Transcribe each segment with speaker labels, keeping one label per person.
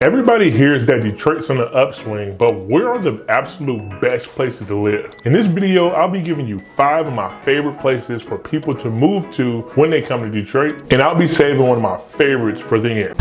Speaker 1: Everybody hears that Detroit's on the upswing, but where are the absolute best places to live? In this video, I'll be giving you 5 of my favorite places for people to move to when they come to Detroit, and I'll be saving one of my favorites for the end.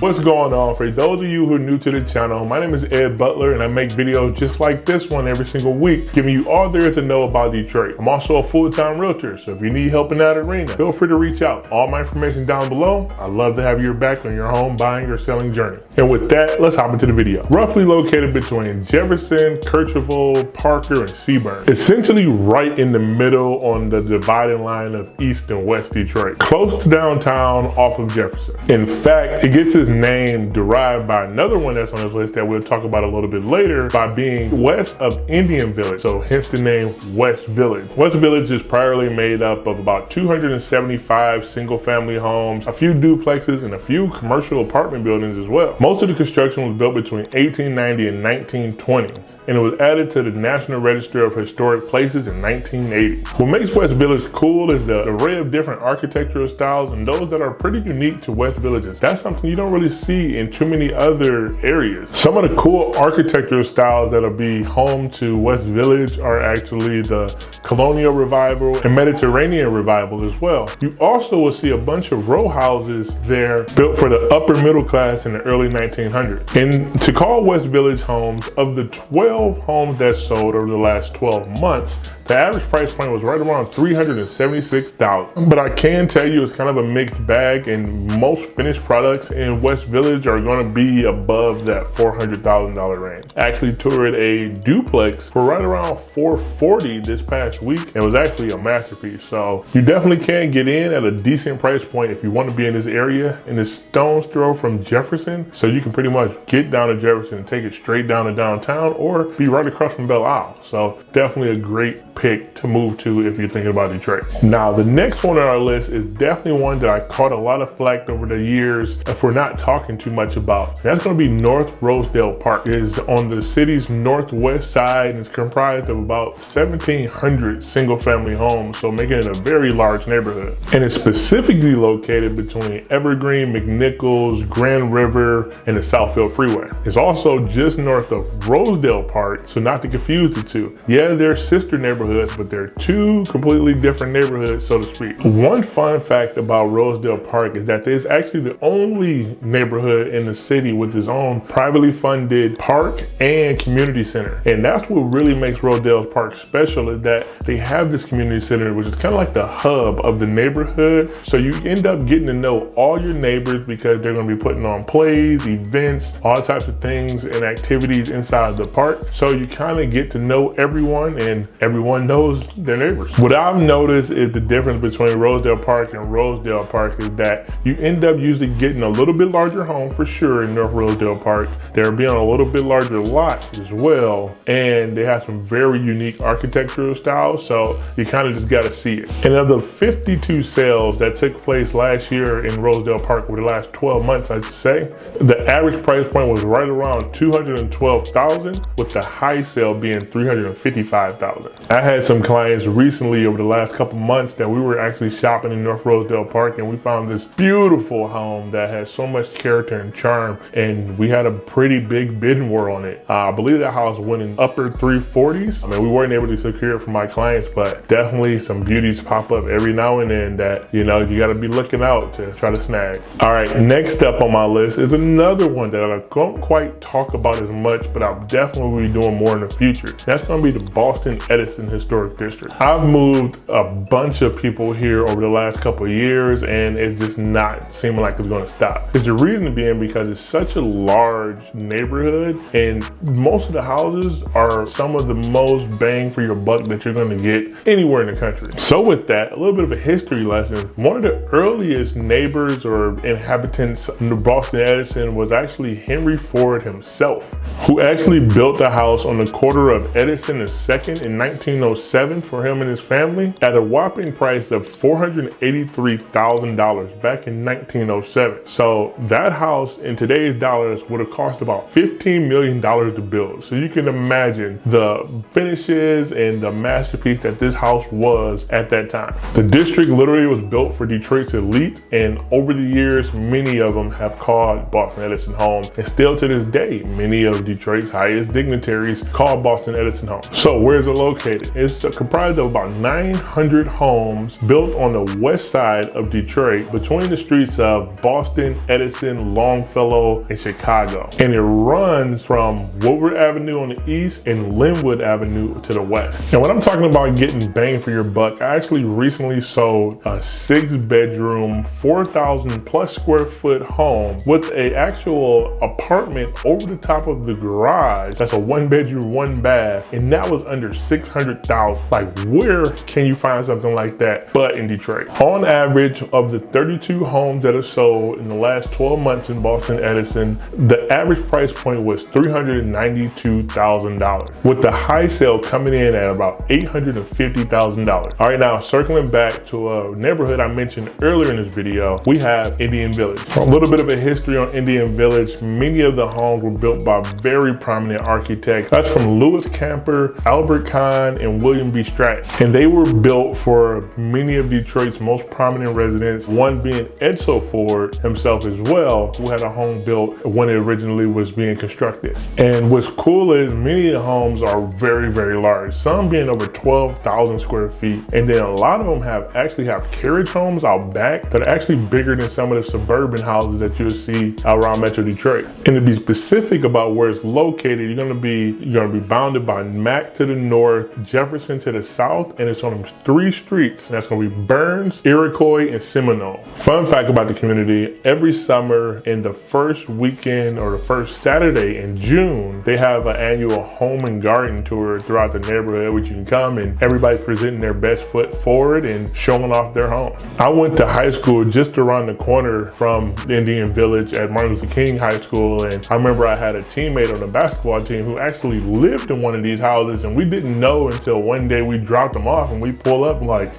Speaker 1: What's going on? For those of you who are new to the channel, my name is Ed Butler and I make videos just like this one every single week, giving you all there is to know about Detroit. I'm also a full-time realtor, so if you need help in that arena, feel free to reach out. All my information down below. I'd love to have your back on your home buying or selling journey. And with that, let's hop into the video. Roughly located between Jefferson, Kercheval, Parker, and Seaburn. Essentially right in the middle on the dividing line of East and West Detroit. Close to downtown off of Jefferson. In fact, it gets its name derived by another one that's on this list that we'll talk about a little bit later by being west of Indian Village, so hence the name West Village. West Village is primarily made up of about 275 single family homes, a few duplexes, and a few commercial apartment buildings as well. Most of the construction was built between 1890 and 1920. And it was added to the National Register of Historic Places in 1980. What makes West Village cool is the array of different architectural styles and those that are pretty unique to West Villages. That's something you don't really see in too many other areas. Some of the cool architectural styles that'll be home to West Village are actually the Colonial Revival and Mediterranean Revival as well. You also will see a bunch of row houses there built for the upper middle class in the early 1900s. And to call West Village homes, of the 12 homes that sold over the last 12 months, the average price point was right around $376,000. But I can tell you it's kind of a mixed bag, and most finished products in West Village are going to be above that $400,000 range. I actually toured a duplex for right around $440 this past week, and it was actually a masterpiece. So you definitely can get in at a decent price point if you want to be in this area, and it's stone's throw from Jefferson, so you can pretty much get down to Jefferson and take it straight down to downtown or be right across from Belle Isle. So definitely a great pick to move to if you're thinking about Detroit. Now, the next one on our list is definitely one that I caught a lot of flack over the years if we're not talking too much about. That's going to be North Rosedale Park. It is on the city's northwest side and it's comprised of about 1,700 single family homes, so making it a very large neighborhood. And it's specifically located between Evergreen, McNichols, Grand River, and the Southfield Freeway. It's also just north of Rosedale Park, so not to confuse the two. Yeah, they're sister neighborhoods, but they're two completely different neighborhoods, so to speak. One fun fact about Rosedale Park is that there's actually the only neighborhood in the city with its own privately funded park and community center. And that's what really makes Rosedale Park special, is that they have this community center, which is kind of like the hub of the neighborhood. So you end up getting to know all your neighbors because they're going to be putting on plays, events, all types of things and activities inside the park. So you kind of get to know everyone, and everyone knows their neighbors. What I've noticed is the difference between Rosedale Park and Rosedale Park is that you end up usually getting a little bit larger home for sure in North Rosedale Park. They're being on a little bit larger lots as well, and they have some very unique architectural styles, so you kind of just got to see it. And of the 52 sales that took place last year in Rosedale Park over the last 12 months, I should say, the average price point was right around $212,000, with the high sale being $355,000. I had some clients recently over the last couple months that we were actually shopping in North Rosedale Park, and we found this beautiful home that has so much character and charm, and we had a pretty big bidding war on it. I believe that house went in upper 340s. I mean, we weren't able to secure it for my clients, but definitely some beauties pop up every now and then that, you know, you got to be looking out to try to snag. All right, next up on my list is another one that I don't quite talk about as much, but I'll definitely be doing more in the future. That's going to be the Boston Edison Historic District. I've moved a bunch of people here over the last couple of years, and it's just not seeming like it's going to stop. It's the reason being because it's such a large neighborhood, and most of the houses are some of the most bang for your buck that you're going to get anywhere in the country. So with that, a little bit of a history lesson. One of the earliest neighbors or inhabitants of Boston Edison was actually Henry Ford himself, who actually built the house on the corner of Edison and 2nd in 1909. 1907 for him and his family at a whopping price of $483,000 back in 1907. So that house in today's dollars would have cost about $15 million to build. So you can imagine the finishes and the masterpiece that this house was at that time. The district literally was built for Detroit's elite, and over the years, many of them have called Boston Edison home, and still to this day, many of Detroit's highest dignitaries call Boston Edison home. So where is it located? It's comprised of about 900 homes built on the west side of Detroit between the streets of Boston, Edison, Longfellow, and Chicago. And it runs from Woodward Avenue on the east and Linwood Avenue to the west. And when I'm talking about getting bang for your buck, I actually recently sold a 6-bedroom, 4,000 plus square foot home with a actual apartment over the top of the garage. That's a 1-bedroom, 1-bath, and that was under $600,000. Like, where can you find something like that but in Detroit? On average, of the 32 homes that are sold in the last 12 months in Boston Edison, the average price point was $392,000, with the high sale coming in at about $850,000. All right, now circling back to a neighborhood I mentioned earlier in this video, we have Indian Village. A little bit of a history on Indian Village. Many of the homes were built by very prominent architects. That's from Louis Camper, Albert Kahn, and William B. Stratton. And they were built for many of Detroit's most prominent residents, one being Edzo Ford himself as well, who had a home built when it originally was being constructed. And what's cool is many of the homes are very, very large, some being over 12,000 square feet. And then a lot of them actually have carriage homes out back that are actually bigger than some of the suburban houses that you'll see around Metro Detroit. And to be specific about where it's located, you're gonna be bounded by Mack to the north, Jefferson to the south, and it's on 3 streets. And that's gonna be Burns, Iroquois, and Seminole. Fun fact about the community, every summer in the first weekend or the first Saturday in June, they have an annual home and garden tour throughout the neighborhood, which you can come and everybody's presenting their best foot forward and showing off their home. I went to high school just around the corner from the Indian Village at Martin Luther King High School, and I remember I had a teammate on the basketball team who actually lived in one of these houses, and we didn't know until one day we dropped him off and we pull up like,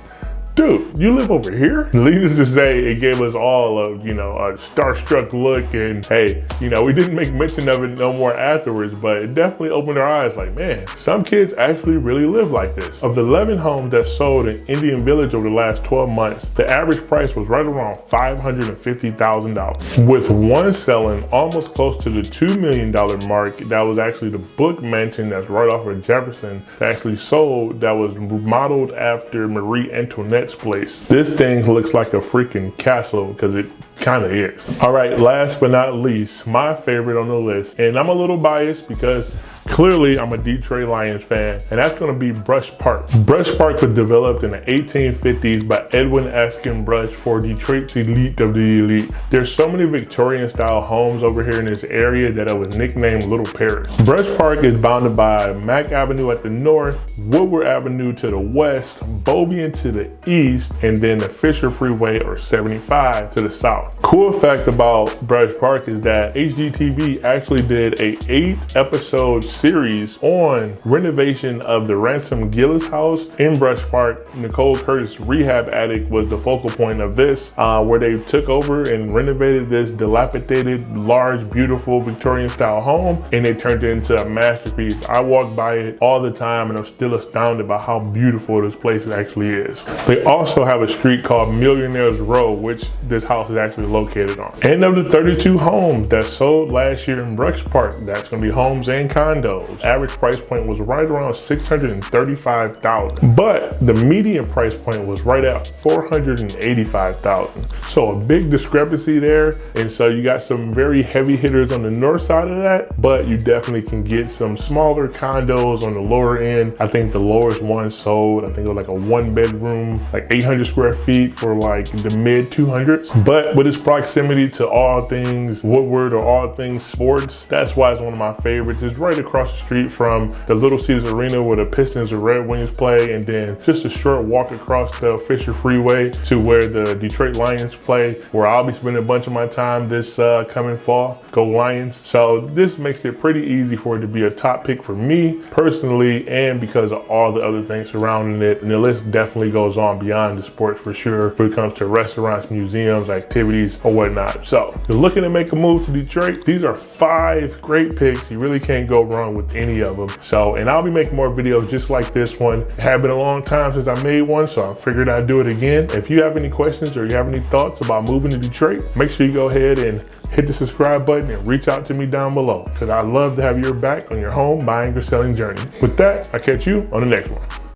Speaker 1: dude, you live over here? Needless to say, it gave us all a starstruck look, and hey, we didn't make mention of it no more afterwards, but it definitely opened our eyes like, man, some kids actually really live like this. Of the 11 homes that sold in Indian Village over the last 12 months, the average price was right around $550,000, with one selling almost close to the $2 million mark. That was actually the Book Mansion that's right off of Jefferson that actually sold, that was modeled after Marie Antoinette's place. This thing looks like a freaking castle because it kind of is. All right, last but not least, my favorite on the list, and I'm a little biased because clearly I'm a Detroit Lions fan, and that's going to be Brush Park. Brush Park was developed in the 1850s by Edwin Askin Brush for Detroit's elite of the elite. There's so many Victorian style homes over here in this area that it was nicknamed Little Paris. Brush Park is bounded by Mack Avenue at the north, Woodward Avenue to the west, Beaubien to the east, and then the Fisher Freeway or 75 to the south. Cool fact about Brush Park is that HGTV actually did a 8-episode series on renovation of the Ransom Gillis house in Brush Park. Nicole Curtis' rehab attic was the focal point of this, where they took over and renovated this dilapidated, large, beautiful Victorian style home, and they turned it into a masterpiece. I walk by it all the time and I'm still astounded by how beautiful this place actually is. They also have a street called Millionaires Row, which this house is actually located on. And of the 32 homes that sold last year in Brush Park, that's going to be homes and condos. Average price point was right around $635,000, but the median price point was right at $485,000. So a big discrepancy there, and so you got some very heavy hitters on the north side of that, but you definitely can get some smaller condos on the lower end. I think the lowest one sold, I think it was like a 1-bedroom, like 800 square feet for like the mid 200s. But with its proximity to all things Woodward or all things sports, that's why it's one of my favorites. It's right across across the street from the Little Caesars Arena where the Pistons and Red Wings play, and then just a short walk across the Fisher Freeway to where the Detroit Lions play, where I'll be spending a bunch of my time this coming fall. Go Lions. So this makes it pretty easy for it to be a top pick for me personally, and because of all the other things surrounding it. And the list definitely goes on beyond the sports for sure when it comes to restaurants, museums, activities, or whatnot. So if you're looking to make a move to Detroit, these are 5 great picks. You really can't go wrong with any of them. So, and I'll be making more videos just like this one. It had been a long time since I made one, so I figured I'd do it again. If you have any questions or you have any thoughts about moving to Detroit, make sure you go ahead and hit the subscribe button and reach out to me down below, because I'd love to have your back on your home buying or selling journey. With that, I'll catch you on the next one.